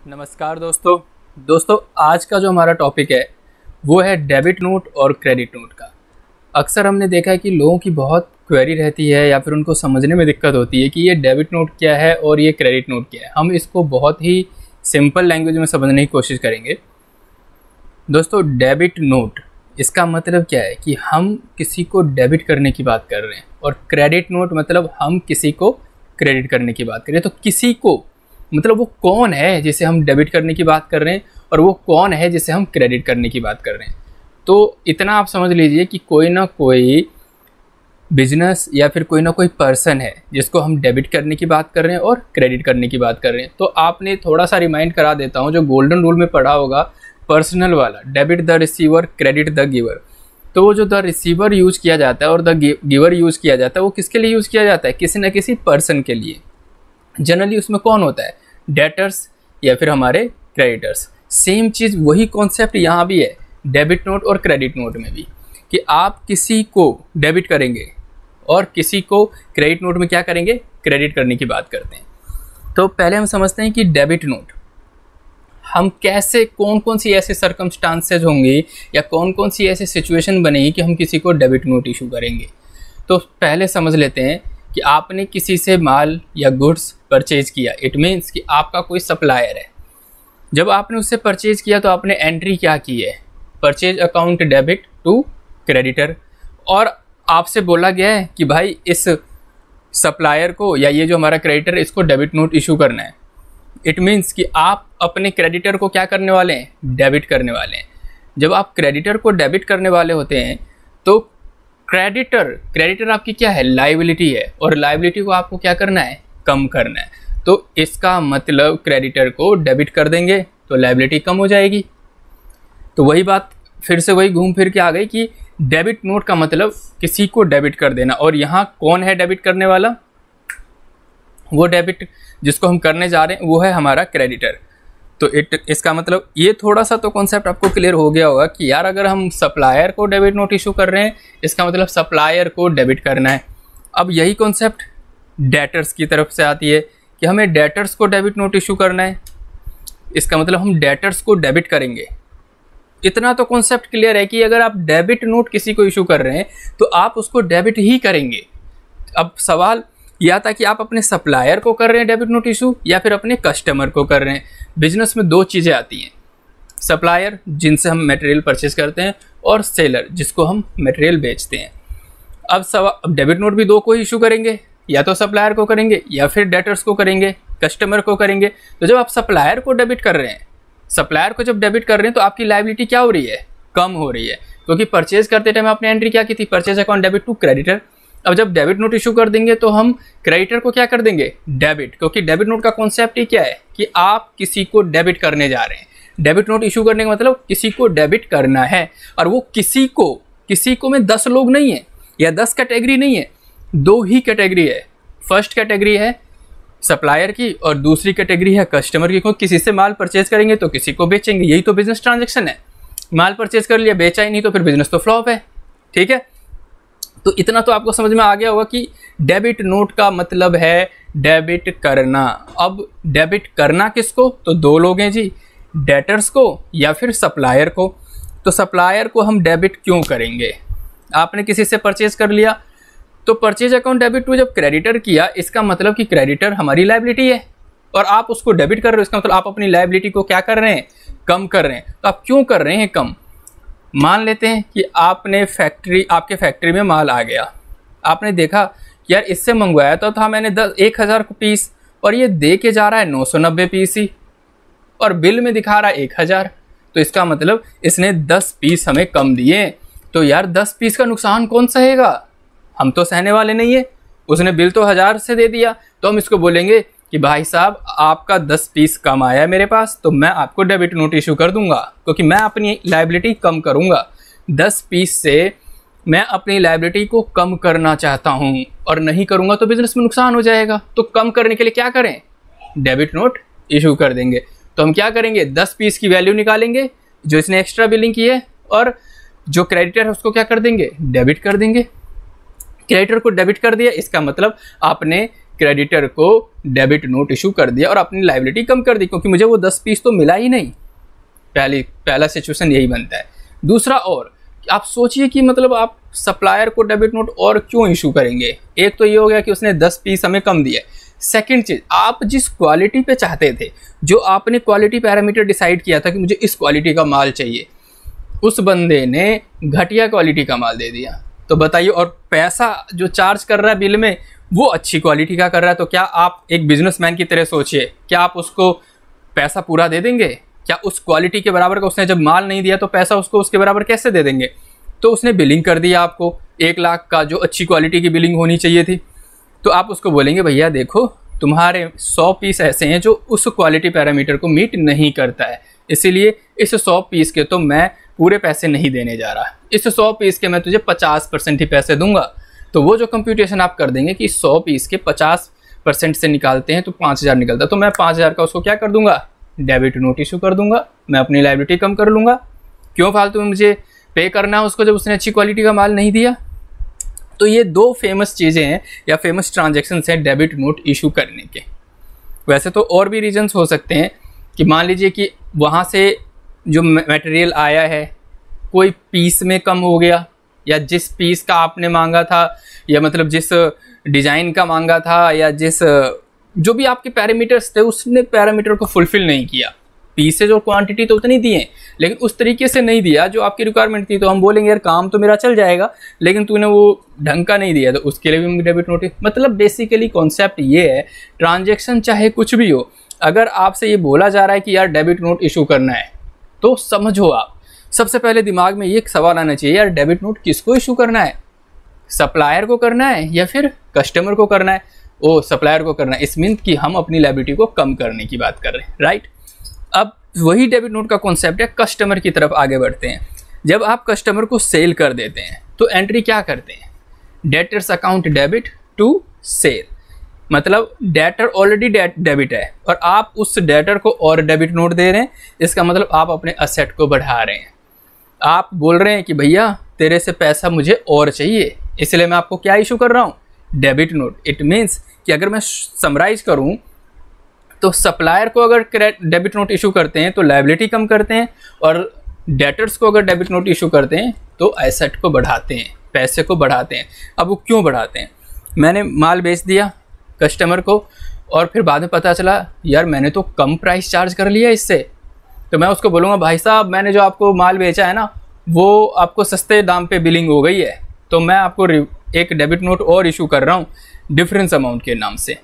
नमस्कार दोस्तों आज का जो हमारा टॉपिक है वो है डेबिट नोट और क्रेडिट नोट का। अक्सर हमने देखा है कि लोगों की बहुत क्वेरी रहती है या फिर उनको समझने में दिक्कत होती है कि ये डेबिट नोट क्या है और ये क्रेडिट नोट क्या है। हम इसको बहुत ही सिंपल लैंग्वेज में समझने की कोशिश करेंगे। दोस्तों, डेबिट नोट इसका मतलब क्या है कि हम किसी को डेबिट करने की बात कर रहे हैं, और क्रेडिट नोट मतलब हम किसी को क्रेडिट करने की बात कर रहे हैं। तो किसी को मतलब वो कौन है जिसे हम डेबिट करने की बात कर रहे हैं और वो कौन है जिसे हम क्रेडिट करने की बात कर रहे हैं। तो इतना आप समझ लीजिए कि कोई ना कोई बिजनेस या फिर कोई ना कोई पर्सन है जिसको हम डेबिट करने की बात कर रहे हैं और क्रेडिट करने की बात कर रहे हैं। तो आपने थोड़ा सा रिमाइंड करा देता हूँ, जो गोल्डन रूल में पढ़ा होगा पर्सनल वाला, debit the receiver credit the giver. तो वो जो द रिसीवर यूज़ किया जाता है और द गिवर यूज़ किया जाता है, वो किसके लिए यूज़ किया जाता है? किसी न किसी पर्सन के लिए। जनरली उसमें कौन होता है? डेटर्स या फिर हमारे क्रेडिटर्स। सेम चीज़ वही कॉन्सेप्ट यहाँ भी है डेबिट नोट और क्रेडिट नोट में भी, कि आप किसी को डेबिट करेंगे और किसी को क्रेडिट नोट में क्या करेंगे? क्रेडिट करने की बात करते हैं। तो पहले हम समझते हैं कि डेबिट नोट हम कैसे, कौन कौन सी ऐसे सर्कमस्टांसेज होंगे या कौन कौन सी ऐसी सिचुएशन बनेगी कि हम किसी को डेबिट नोट इशू करेंगे। तो पहले समझ लेते हैं कि आपने किसी से माल या गुड्स परचेज किया। इट मीन्स कि आपका कोई सप्लायर है। जब आपने उससे परचेज किया तो आपने एंट्री क्या की है? Purchase account debit to creditor. और आपसे बोला गया है कि भाई इस सप्लायर को या ये जो हमारा क्रेडिटर है इसको डेबिट नोट इशू करना है। इट मीन्स कि आप अपने क्रेडिटर को क्या करने वाले हैं? डेबिट करने वाले हैं। जब आप क्रेडिटर को डेबिट करने वाले होते हैं तो क्रेडिटर आपकी क्या है? लायबिलिटी है, और लायबिलिटी को आपको क्या करना है? कम करना है। तो इसका मतलब क्रेडिटर को डेबिट कर देंगे तो लायबिलिटी कम हो जाएगी। तो वही बात फिर से वही घूम फिर के आ गई कि डेबिट नोट का मतलब किसी को डेबिट कर देना। और यहाँ कौन है डेबिट करने वाला? वो डेबिट जिसको हम करने जा रहे हैं वो है हमारा क्रेडिटर। तो इसका मतलब ये थोड़ा सा तो कॉन्सेप्ट आपको क्लियर हो गया होगा कि यार अगर हम सप्लायर को डेबिट नोट इशू कर रहे हैं इसका मतलब सप्लायर को डेबिट करना है। अब यही कॉन्सेप्ट डेटर्स की तरफ से आती है कि हमें डेटर्स को डेबिट नोट इशू करना है। इसका मतलब हम डेटर्स को डेबिट करेंगे। इतना तो कॉन्सेप्ट क्लियर है कि अगर आप डेबिट नोट किसी को इशू कर रहे हैं तो आप उसको डेबिट ही करेंगे। अब सवाल या था कि आप अपने सप्लायर को कर रहे हैं डेबिट नोट इशू या फिर अपने कस्टमर को कर रहे हैं। बिजनेस में दो चीज़ें आती हैं, सप्लायर जिनसे हम मटेरियल परचेज करते हैं और सेलर जिसको हम मटेरियल बेचते हैं। अब डेबिट नोट भी दो को इशू करेंगे, या तो सप्लायर को करेंगे या फिर डेटर्स को करेंगे, कस्टमर को करेंगे। तो जब आप सप्लायर को डेबिट कर रहे हैं, सप्लायर को जब डेबिट कर रहे हैं तो आपकी लायबिलिटी क्या हो रही है? कम हो रही है, क्योंकि परचेज करते टाइम आपने एंट्री क्या की थी? Purchase account debit to creditor. अब जब डेबिट नोट इशू कर देंगे तो हम क्रेडिटर को क्या कर देंगे? डेबिट। क्योंकि डेबिट नोट का कॉन्सेप्ट ही क्या है कि आप किसी को डेबिट करने जा रहे हैं। डेबिट नोट इशू करने का मतलब किसी को डेबिट करना है। और वो किसी को में 10 लोग नहीं है या 10 कैटेगरी नहीं है, 2 ही कैटेगरी है। फर्स्ट कैटेगरी है सप्लायर की और दूसरी कैटेगरी है कस्टमर की। किसी से माल परचेज करेंगे तो किसी को बेचेंगे, यही तो बिजनेस ट्रांजेक्शन है। माल परचेज कर लिया, बेचा ही नहीं तो फिर बिजनेस तो फ्लॉप है। ठीक है, तो इतना तो आपको समझ में आ गया होगा कि डेबिट नोट का मतलब है डेबिट करना। अब डेबिट करना किसको? तो 2 लोग हैं जी, डेटर्स को या फिर सप्लायर को। तो सप्लायर को हम डेबिट क्यों करेंगे? आपने किसी से परचेज कर लिया तो परचेज अकाउंट डेबिट टू जब क्रेडिटर किया, इसका मतलब कि क्रेडिटर हमारी लायबिलिटी है और आप उसको डेबिट कर रहे हो। इसका मतलब आप अपनी लायबिलिटी को क्या कर रहे हैं? कम कर रहे हैं। तो आप क्यों कर रहे हैं कम? मान लेते हैं कि आपके फैक्ट्री में माल आ गया, आपने देखा कि यार इससे मंगवाया था मैंने 1000 पीस और ये दे के जा रहा है 990 पीस ही, और बिल में दिखा रहा है 1000। तो इसका मतलब इसने 10 पीस हमें कम दिए। तो यार 10 पीस का नुकसान कौन सहेगा? हम तो सहने वाले नहीं है। उसने बिल तो 1000 से दे दिया, तो हम इसको बोलेंगे कि भाई साहब आपका 10 पीस कम आया मेरे पास, तो मैं आपको डेबिट नोट इशू कर दूंगा, क्योंकि मैं अपनी लायबिलिटी कम करूंगा। 10 पीस से मैं अपनी लायबिलिटी को कम करना चाहता हूं, और नहीं करूंगा तो बिजनेस में नुकसान हो जाएगा। तो कम करने के लिए क्या करें? डेबिट नोट इशू कर देंगे। तो हम क्या करेंगे? 10 पीस की वैल्यू निकालेंगे जो इसने एक्स्ट्रा बिलिंग की है, और जो क्रेडिटर है उसको क्या कर देंगे? डेबिट कर देंगे। क्रेडिटर को डेबिट कर दिया, इसका मतलब आपने क्रेडिटर को डेबिट नोट इशू कर दिया और अपनी लायबिलिटी कम कर दी, क्योंकि मुझे वो 10 पीस तो मिला ही नहीं। पहला सिचुएशन यही बनता है। दूसरा, और आप सोचिए कि मतलब आप सप्लायर को डेबिट नोट और क्यों इशू करेंगे। एक तो ये हो गया कि उसने 10 पीस हमें कम दिए। सेकंड चीज, आप जिस क्वालिटी पे चाहते थे, जो आपने क्वालिटी पैरामीटर डिसाइड किया था कि मुझे इस क्वालिटी का माल चाहिए, उस बंदे ने घटिया क्वालिटी का माल दे दिया। तो बताइए, और पैसा जो चार्ज कर रहा है बिल में वो अच्छी क्वालिटी का कर रहा है, तो क्या आप एक बिजनेसमैन की तरह सोचिए, क्या आप उसको पैसा पूरा दे देंगे? क्या उस क्वालिटी के बराबर का उसने जब माल नहीं दिया तो पैसा उसको उसके बराबर कैसे दे देंगे? तो उसने बिलिंग कर दिया आपको 1 लाख का, जो अच्छी क्वालिटी की बिलिंग होनी चाहिए थी। तो आप उसको बोलेंगे भैया देखो, तुम्हारे 100 पीस ऐसे हैं जो उस क्वालिटी पैरामीटर को मीट नहीं करता है, इसीलिए इस 100 पीस के तो मैं पूरे पैसे नहीं देने जा रहा, इस 100 पीस के मैं तुझे 50% ही पैसे दूंगा। तो वो जो कंप्यूटेशन आप कर देंगे कि 100 पीस के 50% से निकालते हैं तो 5000 निकलता है, तो मैं 5000 का उसको क्या कर दूंगा, डेबिट नोट इशू कर दूंगा। मैं अपनी लायबिलिटी कम कर लूँगा। क्यों फालतू में मुझे पे करना है उसको जब उसने अच्छी क्वालिटी का माल नहीं दिया। तो ये 2 फेमस चीज़ें हैं या फेमस ट्रांजेक्शन्स हैं डेबिट नोट इशू करने के। वैसे तो और भी रीजंस हो सकते हैं कि मान लीजिए कि वहाँ से जो मटेरियल आया है कोई पीस में कम हो गया, या जिस पीस का आपने मांगा था, या मतलब जिस डिज़ाइन का मांगा था, या जिस जो भी आपके पैरामीटर्स थे उसने पैरामीटर को फुलफिल नहीं किया। पीसेज और क्वांटिटी तो उतनी दिए, लेकिन उस तरीके से नहीं दिया जो आपकी रिक्वायरमेंट थी। तो हम बोलेंगे यार काम तो मेरा चल जाएगा, लेकिन तूने वो ढंग का नहीं दिया, तो उसके लिए भी डेबिट नोट। मतलब बेसिकली कॉन्सेप्ट ये है, ट्रांजैक्शन चाहे कुछ भी हो, अगर आपसे ये बोला जा रहा है कि यार डेबिट नोट इशू करना है, तो समझो आप सबसे पहले दिमाग में ये सवाल आना चाहिए, यार डेबिट नोट किसको इशू करना है? सप्लायर को करना है या फिर कस्टमर को करना है? ओ, सप्लायर को करना है। इस मीन कि हम अपनी लायबिलिटी को कम करने की बात कर रहे हैं, राइट। अब वही डेबिट नोट का कॉन्सेप्ट है, कस्टमर की तरफ आगे बढ़ते हैं। जब आप कस्टमर को सेल कर देते हैं तो एंट्री क्या करते हैं, debtors account debit to sale. मतलब डेटर ऑलरेडी डेबिट है और आप उस डेटर को और डेबिट नोट दे रहे हैं। इसका मतलब आप अपने असेट को बढ़ा रहे हैं। आप बोल रहे हैं कि भैया तेरे से पैसा मुझे और चाहिए, इसलिए मैं आपको क्या इशू कर रहा हूँ, डेबिट नोट। इट मीन्स कि अगर मैं समराइज करूँ तो सप्लायर को अगर डेबिट नोट इशू करते हैं तो लायबिलिटी कम करते हैं, और डेटर्स को अगर डेबिट नोट इशू करते हैं तो एसेट को बढ़ाते हैं, पैसे को बढ़ाते हैं। अब वो क्यों बढ़ाते हैं? मैंने माल बेच दिया कस्टमर को और फिर बाद में पता चला यार मैंने तो कम प्राइस चार्ज कर लिया इससे, तो मैं उसको बोलूँगा भाई साहब मैंने जो आपको माल बेचा है ना वो आपको सस्ते दाम पे बिलिंग हो गई है, तो मैं आपको एक डेबिट नोट और इशू कर रहा हूँ डिफरेंस अमाउंट के नाम से।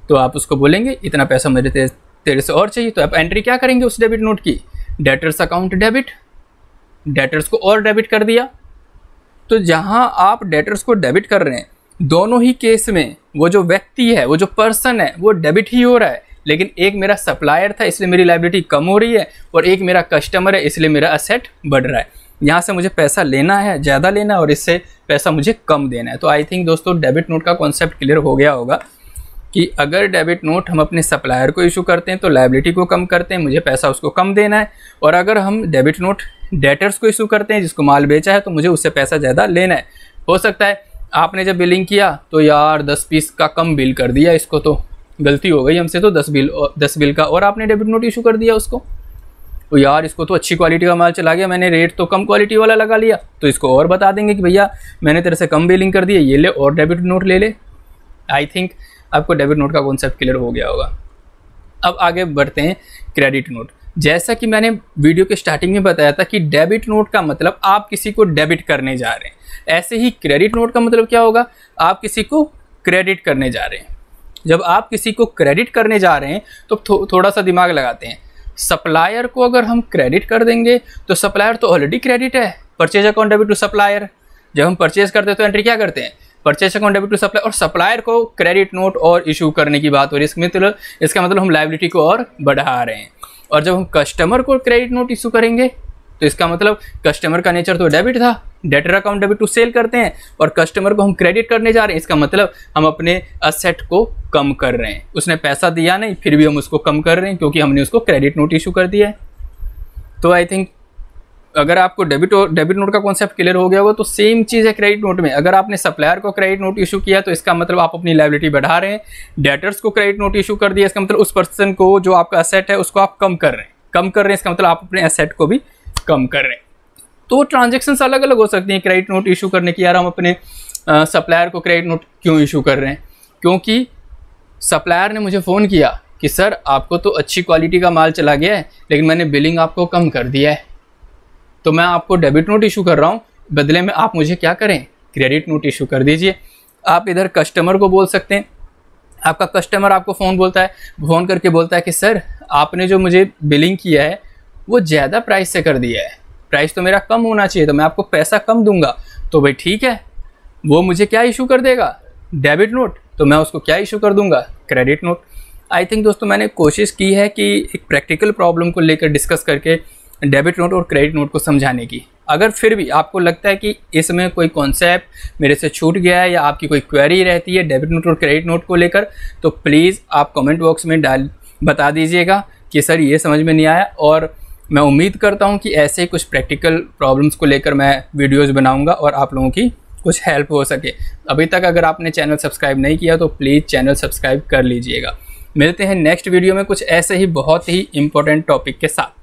तो आप उसको बोलेंगे इतना पैसा मुझे तेरे से और चाहिए। तो आप एंट्री क्या करेंगे उस डेबिट नोट की, डेटर्स अकाउंट डेबिट, डेटर्स को और डेबिट कर दिया। तो जहाँ आप डेटर्स को डेबिट कर रहे हैं, दोनों ही केस में वो जो व्यक्ति है, वो जो पर्सन है, वो डेबिट ही हो रहा है, लेकिन एक मेरा सप्लायर था इसलिए मेरी लायबिलिटी कम हो रही है, और एक मेरा कस्टमर है इसलिए मेरा असेट बढ़ रहा है। यहाँ से मुझे पैसा लेना है, ज़्यादा लेना है, और इससे पैसा मुझे कम देना है। तो आई थिंक दोस्तों डेबिट नोट का कॉन्सेप्ट क्लियर हो गया होगा कि अगर डेबिट नोट हम अपने सप्लायर को इशू करते हैं तो लायबिलिटी को कम करते हैं, मुझे पैसा उसको कम देना है, और अगर हम डेबिट नोट डेटर्स को इशू करते हैं जिसको माल बेचा है तो मुझे उससे पैसा ज़्यादा लेना है। हो सकता है आपने जब बिलिंग किया तो यार 10 पीस का कम बिल कर दिया, इसको तो गलती हो गई हमसे, तो 10 बिल का और आपने डेबिट नोट इशू कर दिया उसको, तो यार इसको तो अच्छी क्वालिटी का माल चला गया, मैंने रेट तो कम क्वालिटी वाला लगा लिया, तो इसको और बता देंगे कि भैया मैंने तेरे से कम बिलिंग कर दी है, ये ले और डेबिट नोट ले ले। आई थिंक आपको डेबिट नोट का कॉन्सेप्ट क्लियर हो गया होगा। अब आगे बढ़ते हैं क्रेडिट नोट। जैसा कि मैंने वीडियो के स्टार्टिंग में बताया था कि डेबिट नोट का मतलब आप किसी को डेबिट करने जा रहे हैं, ऐसे ही क्रेडिट नोट का मतलब क्या होगा, आप किसी को क्रेडिट करने जा रहे हैं। जब आप किसी को क्रेडिट करने जा रहे हैं तो थोड़ा सा दिमाग लगाते हैं। सप्लायर को अगर हम क्रेडिट कर देंगे तो सप्लायर तो ऑलरेडी क्रेडिट है, purchase account debit to supplier. जब हम परचेज करते हैं तो एंट्री क्या करते हैं, purchase account debit to supplier, और सप्लायर को क्रेडिट नोट और इशू करने की बात हो रही है। इसका मतलब हम लायबिलिटी को और बढ़ा रहे हैं। और जब हम कस्टमर को क्रेडिट नोट इशू करेंगे तो इसका मतलब कस्टमर का नेचर तो डेबिट था, debtor account debit to sale करते हैं, और कस्टमर को हम क्रेडिट करने जा रहे हैं, इसका मतलब हम अपने असेट को कम कर रहे हैं। उसने पैसा दिया नहीं फिर भी हम उसको कम कर रहे हैं क्योंकि हमने उसको क्रेडिट नोट इशू कर दिया है। तो आई थिंक अगर आपको डेबिट नोट का कॉन्सेप्ट क्लियर हो गया होगा तो सेम चीज़ है क्रेडिट नोट में। अगर आपने सप्लायर को क्रेडिट नोट इशू किया तो इसका मतलब आप अपनी लायबिलिटी बढ़ा रहे हैं। डेटर्स को क्रेडिट नोट इशू कर दिया, इसका मतलब उस पर्सन को जो आपका एसेट है उसको आप कम कर रहे हैं, इसका मतलब आप अपने एसेट को भी कम कर रहे हैं। तो ट्रांजेक्शन्स अलग अलग हो सकती हैं क्रेडिट नोट इशू करने की। यार हम अपने सप्लायर को क्रेडिट नोट क्यों इशू कर रहे हैं? क्योंकि सप्लायर ने मुझे फ़ोन किया कि सर आपको तो अच्छी क्वालिटी का माल चला गया है लेकिन मैंने बिलिंग आपको कम कर दिया है, तो मैं आपको डेबिट नोट इशू कर रहा हूँ, बदले में आप मुझे क्या करें, क्रेडिट नोट इशू कर दीजिए। आप इधर कस्टमर को बोल सकते हैं, आपका कस्टमर आपको फ़ोन करके बोलता है कि सर आपने जो मुझे बिलिंग किया है वो ज़्यादा प्राइस से कर दिया है, प्राइस तो मेरा कम होना चाहिए, तो मैं आपको पैसा कम दूंगा। तो भाई ठीक है, वो मुझे क्या इशू कर देगा, डेबिट नोट, तो मैं उसको क्या इशू कर दूंगा, क्रेडिट नोट। आई थिंक दोस्तों मैंने कोशिश की है कि एक प्रैक्टिकल प्रॉब्लम को लेकर डिस्कस करके डेबिट नोट और क्रेडिट नोट को समझाने की। अगर फिर भी आपको लगता है कि इसमें कोई कॉन्सेप्ट मेरे से छूट गया है या आपकी कोई क्वेरी रहती है डेबिट नोट और क्रेडिट नोट को लेकर, तो प्लीज़ आप कमेंट बॉक्स में बता दीजिएगा कि सर ये समझ में नहीं आया। और मैं उम्मीद करता हूँ कि ऐसे ही कुछ प्रैक्टिकल प्रॉब्लम्स को लेकर मैं वीडियोज़ बनाऊँगा और आप लोगों की कुछ हेल्प हो सके। अभी तक अगर आपने चैनल सब्सक्राइब नहीं किया तो प्लीज़ चैनल सब्सक्राइब कर लीजिएगा। मिलते हैं नेक्स्ट वीडियो में कुछ ऐसे ही बहुत ही इंपॉर्टेंट टॉपिक के साथ।